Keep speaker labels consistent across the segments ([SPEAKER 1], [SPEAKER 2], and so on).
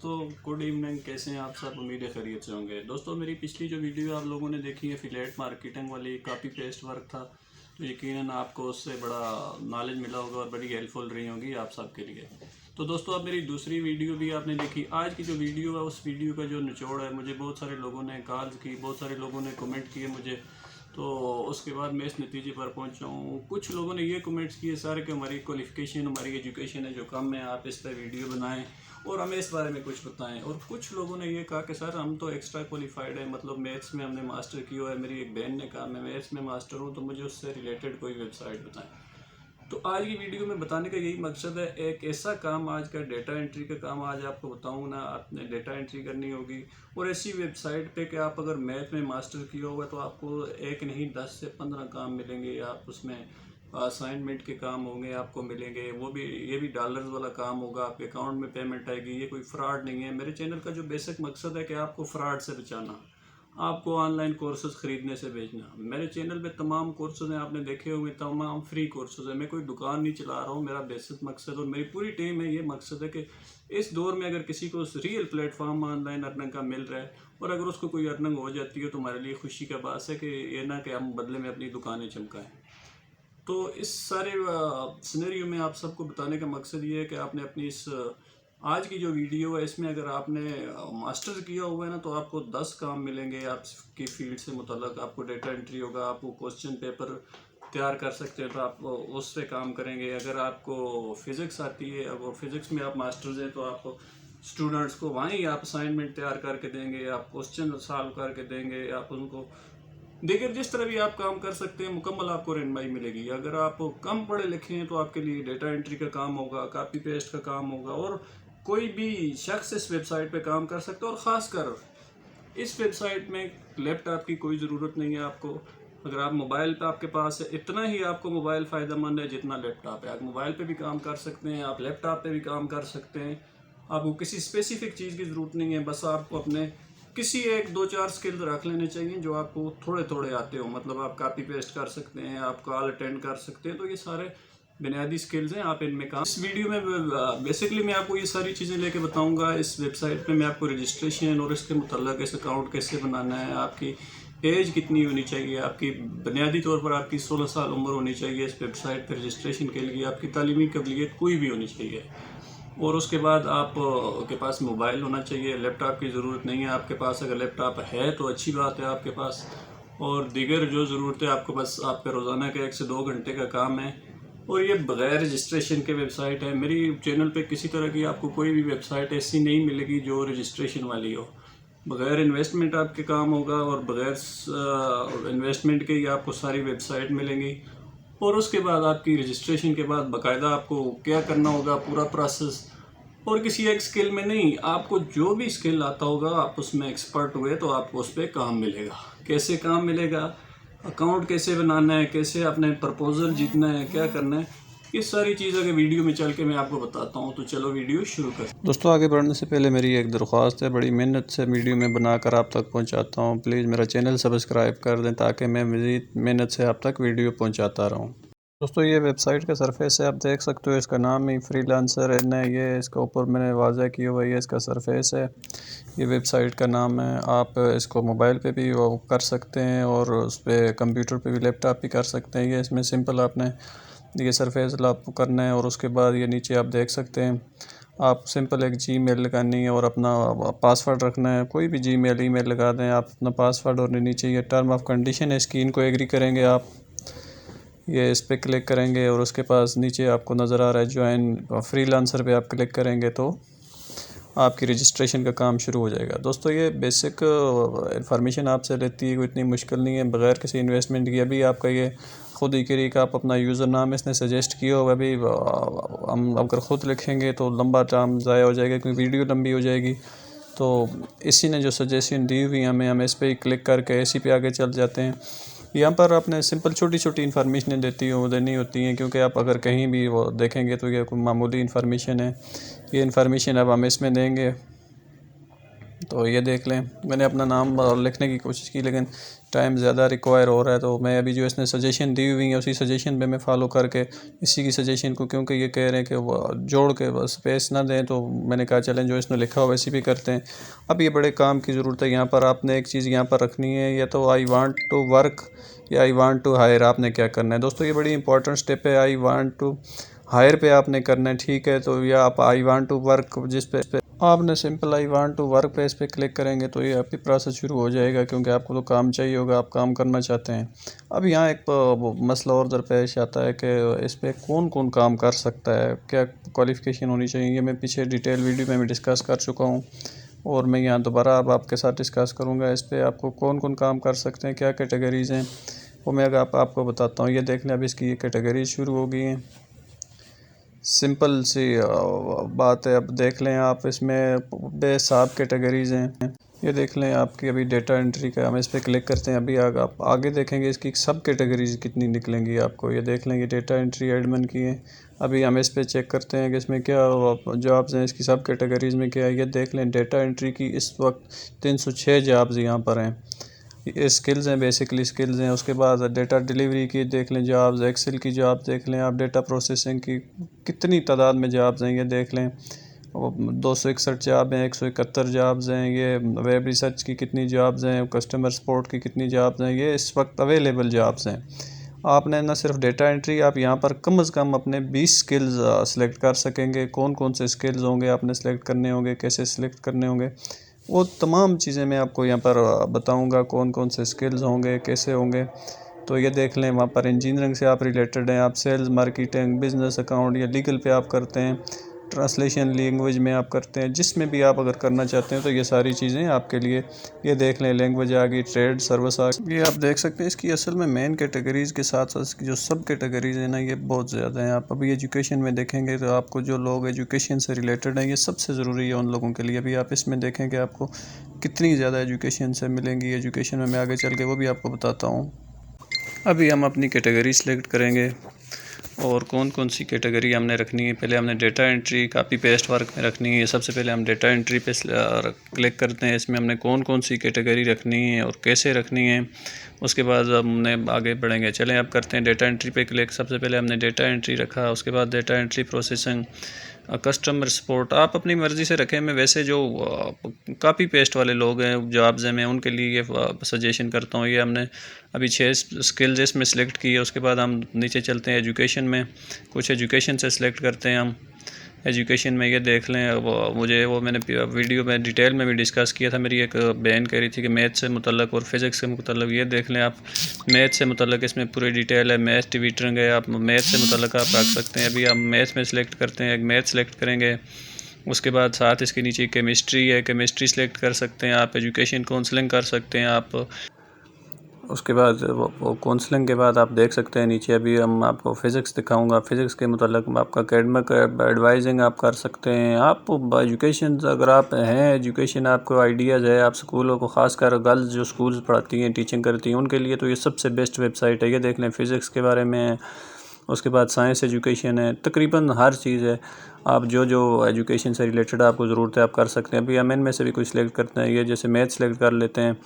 [SPEAKER 1] दोस्तों good evening. कैसे हैं आप सब? उम्मीद है खैरियत से होंगे। दोस्तों मेरी पिछली जो वीडियो आप लोगों ने देखी है एफिलिएट मार्केटिंग वाली, कॉपी पेस्ट वर्क था, तो यकीनन आपको उससे बड़ा नॉलेज मिला होगा और बड़ी हेल्पफुल रही होगी आप सब के लिए। तो दोस्तों अब मेरी दूसरी वीडियो भी आपने देखी। आज की जो वीडियो है उस वीडियो का जो निचोड़ है, मुझे बहुत सारे लोगों ने कॉल्स की, बहुत सारे लोगों ने कमेंट किए मुझे, तो उसके बाद मैं इस नतीजे पर पहुंचा हूँ। कुछ लोगों ने ये कमेंट्स किए सर कि हमारी क्वालिफ़िकेशन, हमारी एजुकेशन है जो कम है, आप इस पर वीडियो बनाएं और हमें इस बारे में कुछ बताएं। और कुछ लोगों ने ये कहा कि सर हम तो एक्स्ट्रा क्वालिफाइड है, मतलब मैथ्स में हमने मास्टर किया हुआ है। मेरी एक बहन ने कहा मैं मैथ्स में मास्टर हूँ, तो मुझे उससे रिलेटेड कोई वेबसाइट बताएं। तो आज की वीडियो में बताने का यही मकसद है, एक ऐसा काम आज का डेटा एंट्री का काम आज आपको बताऊँ ना, आपने डेटा एंट्री करनी होगी और ऐसी वेबसाइट पे कि आप अगर मैथ में मास्टर किया होगा तो आपको एक नहीं 10 से 15 काम मिलेंगे। आप उसमें असाइनमेंट के काम होंगे आपको मिलेंगे, वो भी ये भी डॉलर्स वाला काम होगा, आपके अकाउंट में पेमेंट आएगी। ये कोई फ्रॉड नहीं है। मेरे चैनल का जो बेसिक मकसद है कि आपको फ्रॉड से बचाना, आपको ऑनलाइन कोर्सेज ख़रीदने से बेचना। मेरे चैनल पे तमाम कोर्सेज हैं, आपने देखे होंगे, तमाम फ्री कोर्सेज हैं। मैं कोई दुकान नहीं चला रहा हूँ। मेरा बेसिक मकसद और मेरी पूरी टीम है, ये मकसद है कि इस दौर में अगर किसी को रियल प्लेटफॉर्म ऑनलाइन अर्निंग का मिल रहा है और अगर उसको कोई अर्निंग हो जाती है तो हमारे लिए खुशी का बात है कि ये ना कि हम बदले में अपनी दुकानें चमकाएँ। तो इस सारे सिनेरियो में आप सबको बताने का मकसद ये है कि आपने अपनी इस आज की जो वीडियो है इसमें अगर आपने मास्टर किया हुआ है ना, तो आपको 10 काम मिलेंगे आपकी फील्ड से मुतल्लक। आपको डेटा एंट्री होगा, आपको क्वेश्चन पेपर तैयार कर सकते हैं तो आप उस पे काम करेंगे। अगर आपको फिज़िक्स आती है, अगर फिज़िक्स में आप मास्टर्स हैं, तो आप स्टूडेंट्स को वहीं आप असाइनमेंट तैयार करके देंगे, आप क्वेश्चन सॉल्व करके देंगे, आप उनको देखिए जिस तरह भी आप काम कर सकते हैं मुकम्मल आपको रहनुमाई मिलेगी। अगर आप कम पढ़े लिखे हैं तो आपके लिए डेटा एंट्री का काम होगा, कॉपी पेस्ट का काम होगा और कोई भी शख्स इस वेबसाइट पे काम कर सकता है। और ख़ासकर इस वेबसाइट में लैपटॉप की कोई ज़रूरत नहीं है आपको। अगर आप मोबाइल पे आपके पास है, इतना ही आपको मोबाइल फ़ायदेमंद है जितना लैपटॉप है। आप मोबाइल पे भी काम कर सकते हैं, आप लैपटॉप पे भी काम कर सकते हैं। आपको किसी स्पेसिफिक चीज़ की ज़रूरत नहीं है, बस आपको अपने किसी एक दो चार स्किल्स रख लेने चाहिए जो आपको थोड़े थोड़े आते हो। मतलब आप कॉपी पेस्ट कर सकते हैं, आप कॉल अटेंड कर सकते हैं, तो ये सारे बुनियादी स्किल्स हैं, आप इनमें काम। इस वीडियो में बेसिकली मैं आपको ये सारी चीज़ें लेके बताऊंगा। इस वेबसाइट पे मैं आपको रजिस्ट्रेशन और इसके मुतल्लक इस अकाउंट कैसे बनाना है, आपकी एज कितनी होनी चाहिए, आपकी बुनियादी तौर पर आपकी 16 साल उम्र होनी चाहिए इस वेबसाइट पर रजिस्ट्रेशन के लिए, आपकी तालीमी काबिलियत कोई भी होनी चाहिए और उसके बाद आप के पास मोबाइल होना चाहिए। लैपटॉप की ज़रूरत नहीं है आपके पास। अगर लैपटॉप है तो अच्छी बात है आपके पास। और दीगर जो ज़रूरत है आपको, बस आपका रोज़ाना का 1 से 2 घंटे का काम है और ये बग़ैर रजिस्ट्रेशन के वेबसाइट है। मेरी चैनल पे किसी तरह की आपको कोई भी वेबसाइट ऐसी नहीं मिलेगी जो रजिस्ट्रेशन वाली हो। बग़ैर इन्वेस्टमेंट आपके काम होगा और बग़ैर इन्वेस्टमेंट के ही आपको सारी वेबसाइट मिलेंगी। और उसके बाद आपकी रजिस्ट्रेशन के बाद बाकायदा आपको क्या करना होगा, पूरा प्रोसेस। और किसी एक स्किल में नहीं, आपको जो भी स्किल आता होगा आप उसमें एक्सपर्ट हुए तो आपको उस पर काम मिलेगा। कैसे काम मिलेगा, अकाउंट कैसे बनाना है, कैसे अपने प्रपोजल जीतना है, क्या करना है, ये सारी चीज़ अगर वीडियो में चल के मैं आपको बताता हूँ। तो चलो वीडियो शुरू कर। दोस्तों आगे बढ़ने से पहले मेरी एक दरख्वास्त है, बड़ी मेहनत से वीडियो में बनाकर आप तक पहुँचाता हूँ। प्लीज़ मेरा चैनल सब्सक्राइब कर दें ताकि मैं मज़ीद मेहनत से आप तक वीडियो पहुँचाता रहूँ। दोस्तों ये वेबसाइट का सरफेस है, आप देख सकते हो, इसका नाम ही फ्रीलांसर है। ये इसका ऊपर मैंने वाज़ा किया हुआ है, ये इसका सरफेस है, ये वेबसाइट का नाम है। आप इसको मोबाइल पे भी वो कर सकते हैं और उस पर कंप्यूटर पे भी, लैपटॉप भी कर सकते हैं। ये इसमें सिंपल आपने ये सरफेस आपको करना है और उसके बाद ये नीचे आप देख सकते हैं, आप सिंपल एक जीमेल लगानी है और अपना पासवर्ड रखना है। कोई भी जीमेल ईमेल लगा दें आप अपना पासवर्ड, और नीचे ये टर्म ऑफ कंडीशन है इसकी, इनको एग्री करेंगे आप। ये इस पर क्लिक करेंगे और उसके पास नीचे आपको नज़र आ रहा है ज्वाइन फ्रीलांसर पे आप क्लिक करेंगे तो आपकी रजिस्ट्रेशन का काम शुरू हो जाएगा। दोस्तों ये बेसिक इन्फॉर्मेशन आपसे लेती है, कोई इतनी मुश्किल नहीं है, बग़ैर किसी इन्वेस्टमेंट के। अभी आपका ये खुद ही करी का आप अपना यूज़र नाम इसने सजेस्ट किया होगा। अभी हम अगर ख़ुद लिखेंगे तो लंबा टाइम ज़ाया हो जाएगा क्योंकि वीडियो लंबी हो जाएगी। तो इसी ने जो सजेशन दी हुई हमें इस पर ही क्लिक करके इसी पे आगे चल जाते हैं। यहाँ पर आपने सिंपल छोटी छोटी इन्फॉर्मेशन देनी होती हैं, क्योंकि आप अगर कहीं भी वो देखेंगे तो ये कोई मामूली इन्फॉर्मेशन है। ये इन्फॉर्मेशन अब हम इसमें देंगे। तो ये देख लें, मैंने अपना नाम लिखने की कोशिश की लेकिन टाइम ज़्यादा रिक्वायर हो रहा है, तो मैं अभी जो इसने सजेशन दी हुई है उसी सजेशन पे मैं फ़ॉलो करके इसी की सजेशन को, क्योंकि ये कह रहे हैं कि वो जोड़ के बस स्पेस ना दें, तो मैंने कहा चलें जो इसने लिखा हो वैसे भी करते हैं। अब ये बड़े काम की ज़रूरत है। यहाँ पर आपने एक चीज़ यहाँ पर रखनी है, या तो आई वांट टू वर्क या आई वांट टू हायर, आपने क्या करना है दोस्तों। ये बड़ी इंपॉर्टेंट स्टेप है। आई वांट टू हायर पे आपने करना है, ठीक है। तो या आप आई वांट टू वर्क, जिस पे आपने simple I want to work पे इस पर क्लिक करेंगे तो ये आपकी प्रोसेस शुरू हो जाएगा, क्योंकि आपको तो काम चाहिए होगा, आप काम करना चाहते हैं। अब यहाँ एक मसला और दरपेश आता है कि इस पर कौन कौन काम कर सकता है, क्या क्वालिफ़िकेशन होनी चाहिए। ये मैं पीछे डिटेल वीडियो में भी डिस्कस कर चुका हूँ और मैं यहाँ दोबारा अब आपके साथ डिस्कस करूँगा। इस पर आपको कौन कौन काम कर सकते हैं, क्या कैटेगरीज़ हैं, वो मैं आपको बताता हूँ। ये देख लें, अब इसकी ये कैटेगरीज शुरू हो गई हैं। सिंपल सी बात है। अब देख लें आप, इसमें बेसाब कैटेगरीज़ हैं। ये देख लें आपकी अभी डेटा एंट्री का, हम इस पर क्लिक करते हैं। अभी आप आगे देखेंगे इसकी सब कैटेगरीज़ कितनी निकलेंगी आपको। ये देख लें, ये डेटा एंट्री एडमिन की है। अभी हम इस पर चेक करते हैं कि इसमें क्या जॉब्स हैं, इसकी सब कैटेगरीज़ में क्या है। ये देख लें, डेटा एंट्री की इस वक्त 306 जॉब्स यहाँ पर हैं। ये स्किल्स हैं, बेसिकली स्किल्स हैं। उसके बाद डेटा डिलीवरी की देख लें जॉब्स, एक्सेल की जॉब देख लें आप, डेटा प्रोसेसिंग की कितनी तादाद में जॉब्स हैं ये देख लें। 261 जॉब हैं, 171 जॉब्स हैं। ये वेब रिसर्च की कितनी जॉब्स हैं, कस्टमर सपोर्ट की कितनी जॉब्स हैं, ये इस वक्त अवेलेबल जॉब्स हैं। आपने ना सिर्फ डेटा एंट्री, आप यहाँ पर कम से कम अपने 20 स्किल्स सेलेक्ट कर सकेंगे। कौन कौन से स्किल्स होंगे आपने सेलेक्ट करने होंगे, कैसे सेलेक्ट करने होंगे, वो तमाम चीज़ें मैं आपको यहाँ पर बताऊँगा। कौन कौन से स्किल्स होंगे, कैसे होंगे। तो ये देख लें, वहाँ पर इंजीनियरिंग से आप रिलेटेड हैं, आप सेल्स, मार्केटिंग, बिजनेस, अकाउंट या लीगल पे आप करते हैं, ट्रांसलेशन लैंग्वेज में आप करते हैं, जिसमें भी आप अगर करना चाहते हैं तो ये सारी चीज़ें आपके लिए। ये देख लें, लैंग्वेज आ गई, ट्रेड, सर्विस आ गई। ये आप देख सकते हैं, इसकी असल में मेन कैटेगरीज़ के साथ साथ इसकी जो सब कैटेगरीज़ हैं ना, ये बहुत ज़्यादा हैं। आप अभी एजुकेशन में देखेंगे तो आपको जो लोग एजुकेशन से रिलेटेड हैं, ये सबसे ज़रूरी है उन लोगों के लिए। अभी आप इसमें देखें कि आपको कितनी ज़्यादा एजुकेशन से मिलेंगी। एजुकेशन में मैं आगे चल के वो भी आपको बताता हूँ। अभी हम अपनी कैटेगरी सेलेक्ट करेंगे और कौन कौन सी कैटेगरी हमने रखनी है। पहले हमने data entry copy paste work में रखनी है। सबसे पहले हम डेटा एंट्री पे क्लिक करते हैं। इसमें हमने कौन कौन सी कैटेगरी रखनी है और कैसे रखनी है, उसके बाद हमने आगे बढ़ेंगे। चलें अब करते हैं डेटा एंट्री पे क्लिक। सबसे पहले हमने डेटा एंट्री रखा, उसके बाद data entry processing, customer support आप अपनी मर्ज़ी से रखें। मैं वैसे जो कॉपी पेस्ट वाले लोग हैं, जॉब्स हैं, मैं उनके लिए ये सजेशन करता हूँ। ये हमने अभी 6 स्किल्स इसमें सेलेक्ट की है। उसके बाद हम नीचे चलते हैं एजुकेशन में, कुछ एजुकेशन से सिलेक्ट करते हैं हम। एजुकेशन में ये देख लें, वो मैंने वीडियो में डिटेल में भी डिस्कस किया था। मेरी एक बहन कह रही थी कि मैथ से मुतल्लक और फिज़िक्स से मुतल्लक। ये देख लें आप, मैथ से मुतल्लक इसमें पूरी डिटेल है। मैथ ट्यूटरिंग है, आप मैथ से मुतल्लक आप रख सकते हैं। अभी हम मैथ में सेलेक्ट करते हैं, एक मैथ सेलेक्ट करेंगे। उसके बाद साथ इसके नीचे केमिस्ट्री है, केमिस्ट्री सेलेक्ट कर सकते हैं आप। एजुकेशन काउंसलिंग कर सकते हैं आप। उसके बाद वो काउंसलिंग के बाद आप देख सकते हैं नीचे, अभी हम आपको फ़िज़िक्स दिखाऊंगा। फ़िज़िक्स के मतलब आपका एकेडमिक एडवाइजिंग आप कर सकते हैं। आप एजुकेशन, अगर आप हैं एजुकेशन, आपको आइडियाज़ है, आप स्कूलों को, ख़ासकर गर्ल्स जो स्कूल्स पढ़ाती हैं, टीचिंग करती हैं, उनके लिए तो ये सबसे बेस्ट वेबसाइट है। ये देख लें, फ़िज़िक्स के बारे में। उसके बाद साइंस एजुकेशन है, तकरीबन हर चीज़ है। आप जो एजुकेशन से रिलेटेड आपको ज़रूरत है आप कर सकते हैं। अभी हम इनमें से भी कोई सिलेक्ट करते हैं। ये जैसे मैथ सेलेक्ट कर लेते हैं,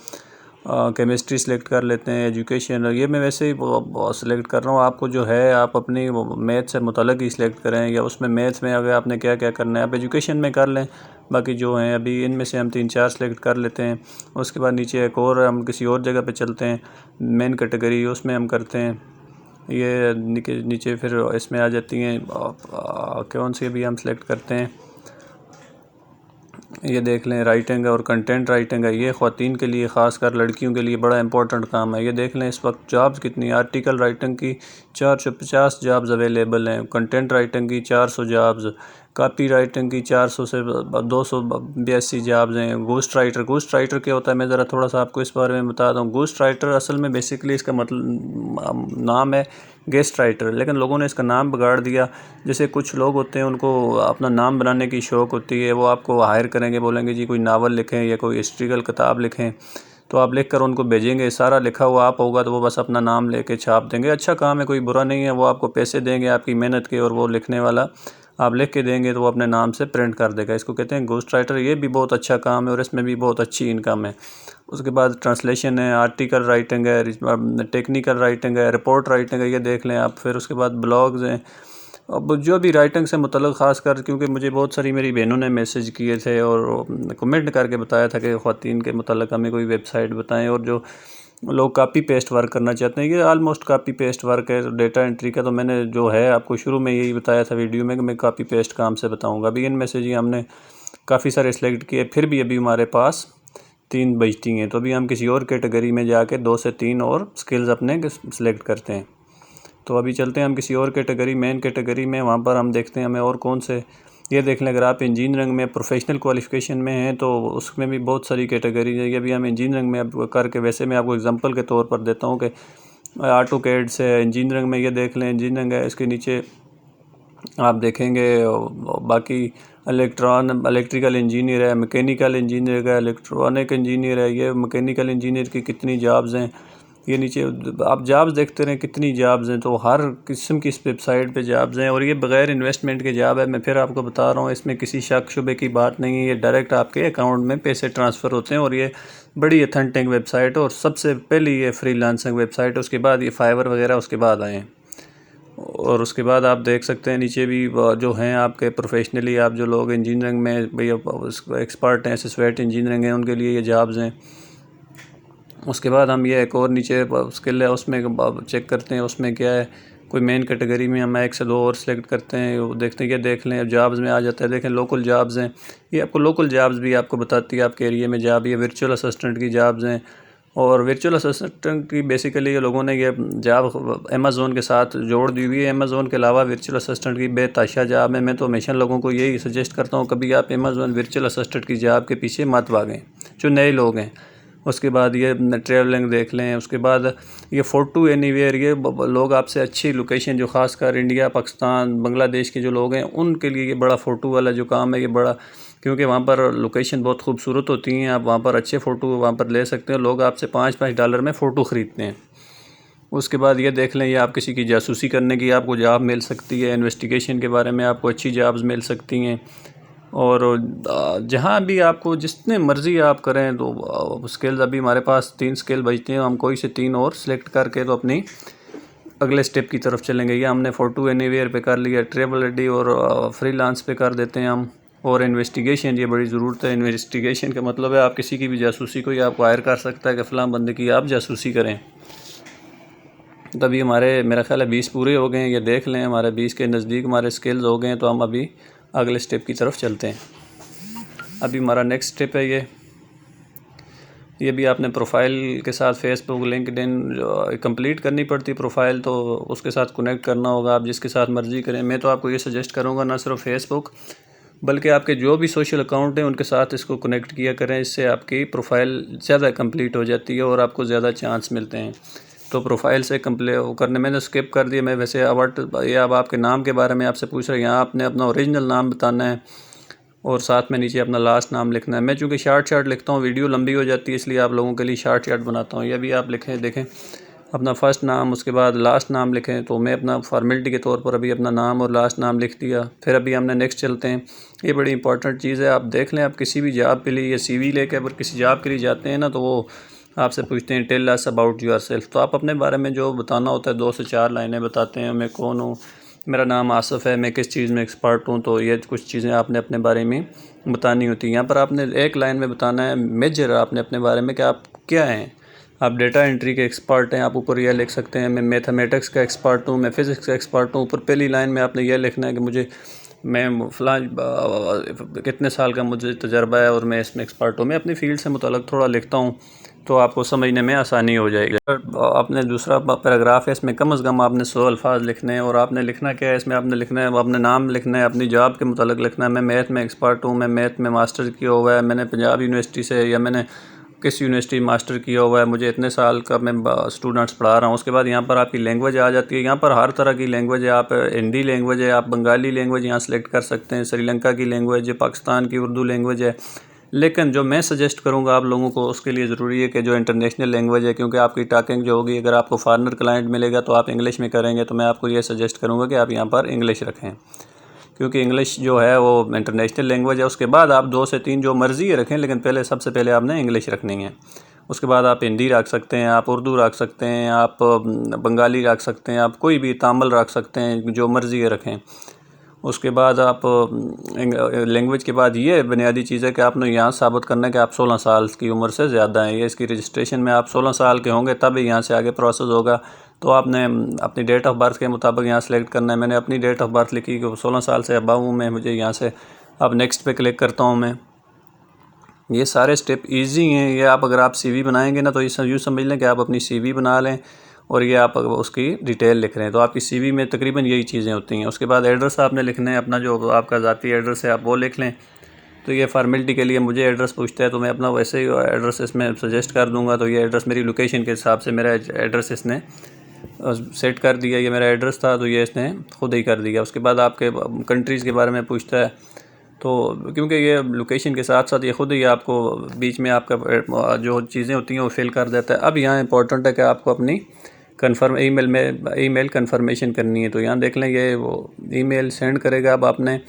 [SPEAKER 1] केमिस्ट्री सेलेक्ट कर लेते हैं, एजुकेशन। ये मैं वैसे ही सेलेक्ट कर रहा हूँ। आपको जो है आप अपनी मैथ से मुतल्लिक़ ही सिलेक्ट करें, या उसमें मैथ्स में अगर आपने क्या क्या करना है आप एजुकेशन में कर लें। बाकी जो हैं अभी इनमें से हम 3-4 सेलेक्ट कर लेते हैं। उसके बाद नीचे एक और, हम किसी और जगह पे चलते हैं, मेन कैटेगरी उसमें हम करते हैं। ये नीचे फिर इसमें आ जाती हैं कौन सी अभी हम सेलेक्ट करते हैं। ये देख लें, राइटिंग और कंटेंट राइटिंग है। ये ख़वातीन के लिए, ख़ासकर लड़कियों के लिए बड़ा इंपॉर्टेंट काम है। ये देख लें, इस वक्त जॉब्स कितनी, आर्टिकल राइटिंग की 450 जॉब्स अवेलेबल हैं, कंटेंट राइटिंग की 400 जॉब्स, कॉपी राइटिंग की 400 से 282 जॉब्स हैं। गोस्ट राइटर क्या होता है, मैं ज़रा थोड़ा सा आपको इस बारे में बता दूँ। गोस्ट राइटर असल में बेसिकली इसका मतलब नाम है गेस्ट राइटर, लेकिन लोगों ने इसका नाम बिगाड़ दिया। जैसे कुछ लोग होते हैं, उनको अपना नाम बनाने की शौक़ होती है, वो आपको हायर करेंगे, बोलेंगे जी कोई नावल लिखें या कोई हिस्ट्रिकल किताब लिखें, तो आप लिख कर उनको भेजेंगे। सारा लिखा हुआ आप होगा तो वो बस अपना नाम लेके छाप देंगे। अच्छा काम है, कोई बुरा नहीं है, वो आपको पैसे देंगे आपकी मेहनत के, और वो लिखने वाला आप लिख के देंगे तो वो अपने नाम से प्रिंट कर देगा। इसको कहते हैं घोस्ट राइटर। ये भी बहुत अच्छा काम है और इसमें भी बहुत अच्छी इनकम है। उसके बाद ट्रांसलेशन है, आर्टिकल राइटिंग है, टेक्निकल राइटिंग है, रिपोर्ट राइटिंग है, ये देख लें आप। फिर उसके बाद ब्लॉग्स हैं। अब जो भी राइटिंग से मुतल्लिक़ ख़ास कर, क्योंकि मुझे बहुत सारी मेरी बहनों ने मैसेज किए थे और कमेंट करके बताया था कि ख़वातीन के मुतल्लिक़ हमें कोई वेबसाइट बताएं, और जो लोग कापी पेस्ट वर्क करना चाहते हैं, ये आलमोस्ट कापी पेस्ट वर्क है। डेटा एंट्री का तो मैंने जो है आपको शुरू में यही बताया था वीडियो में कि मैं कापी पेस्ट काम से बताऊँगा। अभी इनमें से जी हमने काफ़ी सारे सिलेक्ट किए, फिर भी अभी हमारे पास 3 बचती हैं। तो अभी हम किसी और कैटेगरी में जाके 2 से 3 और स्किल्स अपने सेलेक्ट करते हैं। तो अभी चलते हैं हम किसी और कैटेगरी, मेन कैटेगरी में। वहाँ पर हम देखते हैं हमें और कौन से, ये देख लें। अगर आप इंजीनियरिंग में प्रोफेशनल क्वालिफ़िकेशन में हैं तो उसमें भी बहुत सारी कैटेगरी है। ये भी हम इंजीनियरिंग में अब करके, वैसे मैं आपको एग्जांपल के तौर पर देता हूँ कि ऑटोकैड से इंजीनियरिंग में, ये देख लें इंजीनियरिंग है। इसके नीचे आप देखेंगे बाकी इलेक्ट्रिकल इंजीनियर है, मैकेनिकल इंजीनियर है, इलेक्ट्रॉनिक इंजीनियर है। ये मैकेनिकल इंजीनियर की कितनी जॉब्स हैं, ये नीचे आप जॉब्स देखते रहें कितनी जॉब्स हैं। तो हर किस्म की इस वेबसाइट पे जॉब्स हैं और ये बग़ैर इन्वेस्टमेंट के जॉब है। मैं फिर आपको बता रहा हूँ, इसमें किसी शक शुबे की बात नहीं है। ये डायरेक्ट आपके अकाउंट में पैसे ट्रांसफ़र होते हैं और ये बड़ी ऑथेंटिक वेबसाइट है। और सबसे पहले ये फ्रीलांसिंग वेबसाइट है, उसके बाद ये फाइवर वगैरह उसके बाद आए हैं। और उसके बाद आप देख सकते हैं नीचे भी जो हैं आपके प्रोफेशनली, आप जो लोग इंजीनियरिंग में भैया एक्सपर्ट हैं, एसोसिएट इंजीनियरिंग हैं, उनके लिए ये जॉब्स हैं। उसके बाद हम ये एक और नीचे स्किल है उसमें चेक करते हैं, उसमें क्या है। कोई मेन कैटेगरी में हम 1 से 2 और सेलेक्ट करते हैं, वो देखते हैं। कि देख लें जॉब्स में आ जाता है, देखें लोकल जॉब्स हैं। ये आपको लोकल जॉब्स भी आपको बताती है आपके एरिया में जॉब। ये वर्चुअल असिस्टेंट की जॉब्स हैं। और वर्चुअल असिस्टेंट की बेसिकली ये लोगों ने ये जॉब अमेज़ोन के साथ जोड़ दी हुई है। अमेज़ोन के अलावा वर्चुअल असिस्टेंट की बेताशा जॉब है। मैं तो हमेशा लोगों को यही सजेस्ट करता हूँ, कभी आप अमेज़ोन वर्चुअल असिस्टेंट की जॉब के पीछे मत भागें जो नए लोग हैं। उसके बाद ये ट्रैवलिंग देख लें। उसके बाद ये फ़ोटो एनीवेयर, ये लोग आपसे अच्छी लोकेशन, जो ख़ासकर इंडिया, पाकिस्तान, बांग्लादेश के जो लोग हैं उनके लिए ये बड़ा फ़ोटो वाला जो काम है ये बड़ा, क्योंकि वहाँ पर लोकेशन बहुत खूबसूरत होती हैं। आप वहाँ पर अच्छे फ़ोटो वहाँ पर ले सकते हैं। लोग आपसे $5 में फ़ोटो ख़रीदते हैं। उसके बाद ये देख लें, ये आप किसी की जासूसी करने की आपको जॉब मिल सकती है। इन्वेस्टिगेशन के बारे में आपको अच्छी जॉब्स मिल सकती हैं। और जहाँ भी आपको जितने मर्ज़ी आप करें। तो स्किल्स अभी हमारे पास 3 स्किल बचते हैं। हम कोई से 3 और सेलेक्ट करके तो अपनी अगले स्टेप की तरफ चलेंगे। ये हमने फ़ोटो एनीवेयर पे कर लिया, ट्रेवलिटी और फ्रीलांस पे कर देते हैं हम। और इन्वेस्टिगेशन, ये बड़ी ज़रूरत है। इन्वेस्टिगेशन का मतलब है आप किसी की भी जासूसी को, आपको हायर कर सकता है कि फ़लाँ बंदे की आप जासूसी करें। तभी हमारे मेरा ख्याल है 20 पूरे हो गए हैं। ये देख लें हमारे 20 के नज़दीक हमारे स्किल्स हो गए हैं। तो हम अभी अगले स्टेप की तरफ चलते हैं। अभी हमारा नेक्स्ट स्टेप है ये भी आपने प्रोफाइल के साथ फेसबुक, लिंक्डइन कंप्लीट करनी पड़ती प्रोफाइल, तो उसके साथ कनेक्ट करना होगा। आप जिसके साथ मर्ज़ी करें। मैं तो आपको ये सजेस्ट करूँगा ना सिर्फ फेसबुक बल्कि आपके जो भी सोशल अकाउंट हैं उनके साथ इसको कनेक्ट किया करें। इससे आपकी प्रोफाइल ज़्यादा कंप्लीट हो जाती है और आपको ज़्यादा चांस मिलते हैं। तो प्रोफाइल से कंप्लीट करने मैंने स्किप कर दिया। मैं वैसे अब आपके नाम के बारे में आपसे पूछ रहा हूँ। यहाँ आपने अपना ओरिजिनल नाम बताना है और साथ में नीचे अपना लास्ट नाम लिखना है। मैं चूँकि शार्ट लिखता हूँ, वीडियो लंबी हो जाती है, इसलिए आप लोगों के लिए शार्ट बनाता हूँ। यह भी आप लिखें, देखें अपना फ़र्स्ट नाम, उसके बाद लास्ट नाम लिखें। तो मैं अपना फॉर्मेलिटी के तौर पर अभी अपना नाम और लास्ट नाम लिख दिया। फिर अभी हमने नेक्स्ट चलते हैं। ये बड़ी इंपॉर्टेंट चीज़ है। आप देख लें, आप किसी भी जॉब के लिए या CV लेके अगर किसी जॉब के लिए जाते हैं ना, तो वो आपसे पूछते हैं tell us about yourself. तो आप अपने बारे में जो बताना होता है 2 से 4 लाइनें बताते हैं। मैं कौन हूँ, मेरा नाम आसिफ है, मैं किस चीज़ में एक्सपर्ट हूँ। तो ये कुछ चीज़ें आपने अपने बारे में बतानी होती हैं। यहाँ पर आपने एक लाइन में बताना है मेजर आपने अपने बारे में कि आप क्या हैं। आप डेटा एंट्री के एक्सपर्ट हैं, आप ऊपर यह लिख सकते हैं मैं मैथमेटिक्स का एक्सपर्ट हूँ, मैं फ़िज़िक्स का एक्सपर्ट हूँ। ऊपर पहली लाइन में आपने यह लिखना है कि मैं फ़लाँ कितने साल का मुझे तजर्बा है और मैं इसमें एक्सपर्ट हूँ। मैं अपनी फ़ील्ड से मुतल्लिक़ थोड़ा लिखता हूँ तो आपको समझने में आसानी हो जाएगी। आपने दूसरा पैराग्राफ है, इसमें कम से कम आपने 100 अल्फाज लिखने हैं। और आपने लिखना क्या है, इसमें आपने लिखना है अपने नाम लिखना है, अपनी जॉब के मुतालिक लिखना है। मैं मैथ में एक्सपर्ट हूँ, मैं मैथ में मास्टर किया हुआ है, मैंने पंजाब यूनिवर्सिटी से, या मैंने किस यूनिवर्सिटी मास्टर किया हुआ है, मुझे इतने साल का मैं स्टूडेंट्स पढ़ा रहा हूँ। उसके बाद यहाँ पर आपकी लैंग्वेज आ जाती है। यहाँ पर हर तरह की लैंग्वेज है। आप हिंदी लैंग्वेज है, आप बंगाली लैंग्वेज यहाँ सेलेक्ट कर सकते हैं, श्रीलंका की लैंग्वेज है, पाकिस्तान की उर्दू लैंग्वेज है। लेकिन जो मैं सजेस्ट करूंगा आप लोगों को, उसके लिए ज़रूरी है कि जो इंटरनेशनल लैंग्वेज है, क्योंकि आपकी टॉकिंग जो होगी, अगर आपको फॉरेनर क्लाइंट मिलेगा तो आप इंग्लिश में करेंगे, तो मैं आपको ये सजेस्ट करूंगा कि आप यहाँ पर इंग्लिश रखें। क्योंकि इंग्लिश जो है वो इंटरनेशनल लैंग्वेज है। उसके बाद आप 2 से 3 जो मर्ज़ी रखें, लेकिन पहले सबसे पहले आपने इंग्लिश रखनी है। उसके बाद आप हिंदी रख सकते हैं, आप उर्दू रख सकते हैं, आप बंगाली रख सकते हैं, आप कोई भी तामिल रख सकते हैं, जो मर्ज़ी रखें। उसके बाद आप लैंग्वेज के बाद ये बुनियादी चीज़ है कि आपने यहाँ साबित करना है कि आप 16 साल की उम्र से ज़्यादा हैं। ये इसकी रजिस्ट्रेशन में आप 16 साल के होंगे तब यहाँ से आगे प्रोसेस होगा। तो आपने अपनी डेट ऑफ बर्थ के मुताबिक यहाँ सेलेक्ट करना है। मैंने अपनी डेट ऑफ बर्थ लिखी कि 16 साल से अबव हूँ मैं, मुझे यहाँ से अब नेक्स्ट पे क्लिक करता हूँ मैं। ये सारे स्टेप इजी हैं। ये आप अगर आप सीवी बनाएंगे ना, तो ये यूँ समझ लें कि आप अपनी सीवी बना लें और ये आप उसकी डिटेल लिख रहे हैं, तो आपकी सीवी में तकरीबन यही चीज़ें होती हैं। उसके बाद एड्रेस आपने लिखना है, अपना जो आपका ज़ाती एड्रेस है आप वो लिख लें। तो ये फार्मेलिटी के लिए मुझे एड्रेस पूछता है, तो मैं अपना वैसे ही एड्रेस इसमें सजेस्ट कर दूंगा। तो ये एड्रेस मेरी लोकेशन के हिसाब से मेरा एड्रेस इसने सेट कर दिया। ये मेरा एड्रेस था तो ये इसने खुद ही कर दिया। उसके बाद आपके कंट्रीज़ के बारे में पूछता है, तो क्योंकि ये लोकेशन के साथ साथ ये खुद ही आपको बीच में आपका जो चीज़ें होती हैं वो फिल कर देता है। अब यहाँ इंपॉर्टेंट है कि आपको अपनी ईमेल कन्फर्मेशन करनी है। तो यहाँ देख लें, ये वो ईमेल सेंड करेगा। अब आपने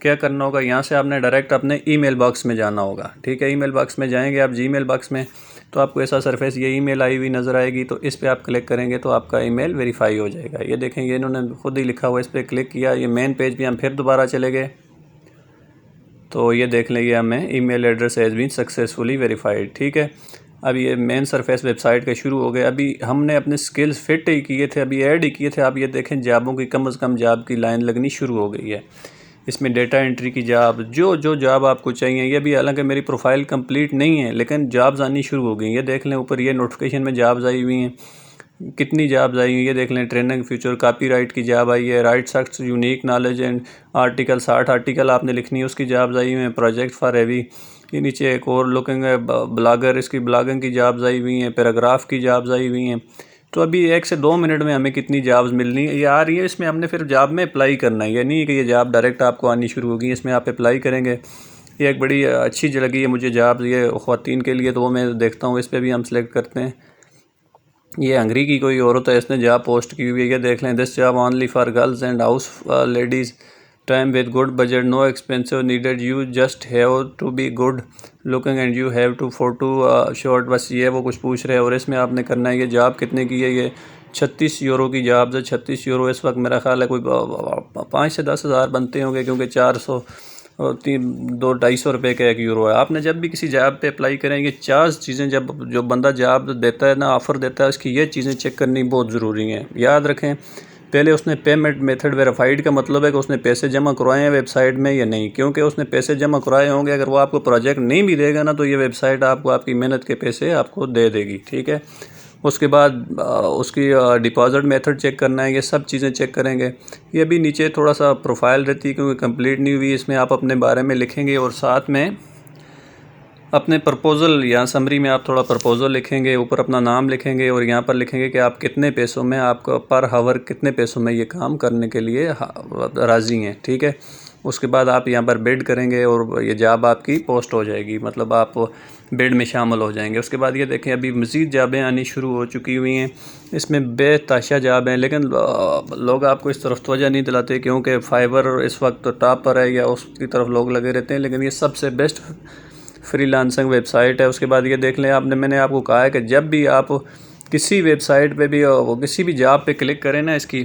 [SPEAKER 1] क्या करना होगा, यहाँ से आपने डायरेक्ट अपने ईमेल बॉक्स में जाना होगा। ठीक है, ईमेल बॉक्स में जाएंगे आप, जीमेल बॉक्स में, तो आपको ऐसा सरफेस ये ईमेल आई हुई नज़र आएगी। तो इस पर आप क्लिक करेंगे तो आपका ईमेल वेरीफाई हो जाएगा। ये देखें, ये इन्होंने खुद ही लिखा हुआ, इस पर क्लिक किया। ये मेन पेज पे हम फिर दोबारा चले गए, तो ये देख लें, ये हमें email address has been successfully verified. ठीक है, अब ये मेन सरफेस वेबसाइट के शुरू हो गए। अभी हमने अपने स्किल्स फिट ही किए थे, अभी ऐड ही किए थे। आप ये देखें, जॉबों की कम से कम जॉब की लाइन लगनी शुरू हो गई है। इसमें डेटा एंट्री की जॉब, जो जॉब आपको चाहिए, ये भी हालांकि मेरी प्रोफाइल कंप्लीट नहीं है, लेकिन जॉब्स आनी शुरू हो गई। ये देख लें, ऊपर ये नोटिफिकेशन में जॉब्स आई हुई हैं। कितनी जॉब्स आई हैं ये देख लें। ट्रेनिंग फ्यूचर कॉपीराइट की जॉब आई है। Right sucks unique knowledge and article, 60 article आपने लिखनी है, उसकी जॉब्स आई हुई हैं। प्रोजेक्ट फॉर हैवी, ये नीचे एक और लुकिंग है ब्लॉगर, इसकी ब्लॉगिंग की जॉब्स आई हुई हैं। पैराग्राफ की जॉब्स आई हुई हैं। तो अभी 1 से 2 मिनट में हमें कितनी जॉब्स मिलनी है ये आ रही है। इसमें हमने फिर जॉब में अप्लाई करना है, ये नहीं है कि ये जॉब डायरेक्ट आपको आनी शुरू होगी। इसमें आप अप्लाई करेंगे। ये एक बड़ी अच्छी लगी है मुझे जॉब, ये ख़वातीन के लिए, तो वो मैं देखता हूँ, इस पर भी हम सेलेक्ट करते हैं। ये हंगरी की कोई औरत है, इसने जॉब पोस्ट की हुई है। ये देख लें, this job only for girls and house ladies, time with good budget, no expensive needed, you just have to be good looking and you have to photo shot. बस ये वो कुछ पूछ रहे हैं और इसमें आपने करना है। ये जॉब कितने की है, ये 36 यूरो की जॉब है। 36 यूरो इस वक्त मेरा ख्याल है कोई 5 से 10 हज़ार बनते होंगे, क्योंकि 400 और 200-250 रुपये का 1 यूरो है। आपने जब भी किसी जॉब पे अप्लाई करेंगे, 4 चीज़ें, जब जो बंदा जॉब देता है ना, ऑफ़र देता है, उसकी ये चीज़ें चेक करनी बहुत ज़रूरी हैं। याद रखें, पहले उसने पेमेंट मेथड वेरीफाइड का मतलब है कि उसने पैसे जमा करवाए हैं वेबसाइट में या नहीं। क्योंकि उसने पैसे जमा करवाए होंगे, अगर वो आपको प्रोजेक्ट नहीं भी देगा ना, तो ये वेबसाइट आपको आपकी मेहनत के पैसे आपको दे देगी। ठीक है, उसके बाद उसकी डिपॉज़िट मेथड चेक करना है। ये सब चीज़ें चेक करेंगे। ये भी नीचे थोड़ा सा प्रोफाइल रहती है क्योंकि कंप्लीट नहीं हुई, इसमें आप अपने बारे में लिखेंगे और साथ में अपने प्रपोज़ल या समरी में आप थोड़ा प्रपोज़ल लिखेंगे, ऊपर अपना नाम लिखेंगे और यहाँ पर लिखेंगे कि आप कितने पैसों में, आपको पर हावर कितने पैसों में ये काम करने के लिए राज़ी हैं। ठीक है, उसके बाद आप यहाँ पर बिड करेंगे और ये जॉब आपकी पोस्ट हो जाएगी, मतलब आप बिड में शामिल हो जाएंगे। उसके बाद ये देखें, अभी मज़ीद जॉबें आनी शुरू हो चुकी हुई हैं। इसमें बेतहाशा जॉब हैं, लेकिन लोग आपको इस तरफ तवज्जो नहीं दिलाते क्योंकि फाइवर इस वक्त टॉप पर है या उसकी तरफ लोग लगे रहते हैं। लेकिन ये सबसे बेस्ट फ्रीलांसिंग वेबसाइट है। उसके बाद ये देख लें, मैंने आपको कहा है कि जब भी आप किसी वेबसाइट पे भी किसी भी जॉब पे क्लिक करें ना इसकी,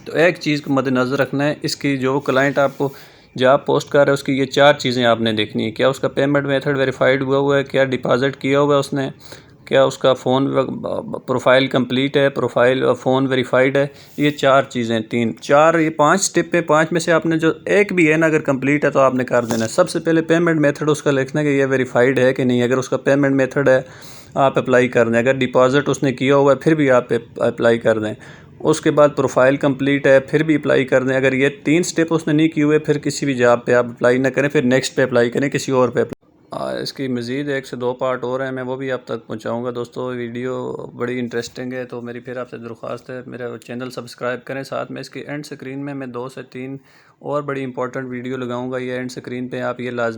[SPEAKER 1] तो एक चीज़ को मद्देनज़र रखना है, इसकी जो क्लाइंट आपको जॉब पोस्ट कर रहा है उसकी ये 4 चीज़ें आपने देखनी है। क्या उसका पेमेंट मेथड वेरीफाइड हुआ है, क्या डिपॉज़िट किया हुआ है उसने, क्या उसका फ़ोन प्रोफाइल कंप्लीट है, प्रोफाइल फ़ोन वेरीफाइड है। ये 4 चीज़ें, 3-4 ये 5 स्टेप पे, 5 में से आपने जो एक भी है ना, अगर कंप्लीट है तो आपने कर देना है। सबसे पहले पेमेंट मेथड उसका लिखना है कि ये वेरीफाइड है कि नहीं। अगर उसका पेमेंट मेथड है आप अप्लाई कर दें, अगर डिपॉज़िट उसने किया हुआ है फिर भी आप अप्लाई कर दें। उसके बाद प्रोफाइल कंप्लीट है फिर भी अप्लाई कर दें। अगर ये 3 स्टेप उसने नहीं किए हुए फिर किसी भी जॉब पे आप अप्लाई ना करें, फिर नेक्स्ट पे अप्लाई करें, किसी और पे। इसकी मज़ीद 1 से 2 पार्ट और हैं, मैं वो भी आप तक पहुंचाऊंगा। दोस्तों वीडियो बड़ी इंटरेस्टिंग है, तो मेरी फिर आपसे दरख्वास्त है मेरा चैनल सब्सक्राइब करें। साथ में इसकी एंड स्क्रीन में मैं 2 से 3 और बड़ी इंपॉर्टेंट वीडियो लगाऊंगा। ये एंड स्क्रीन पे आप ये लाजमी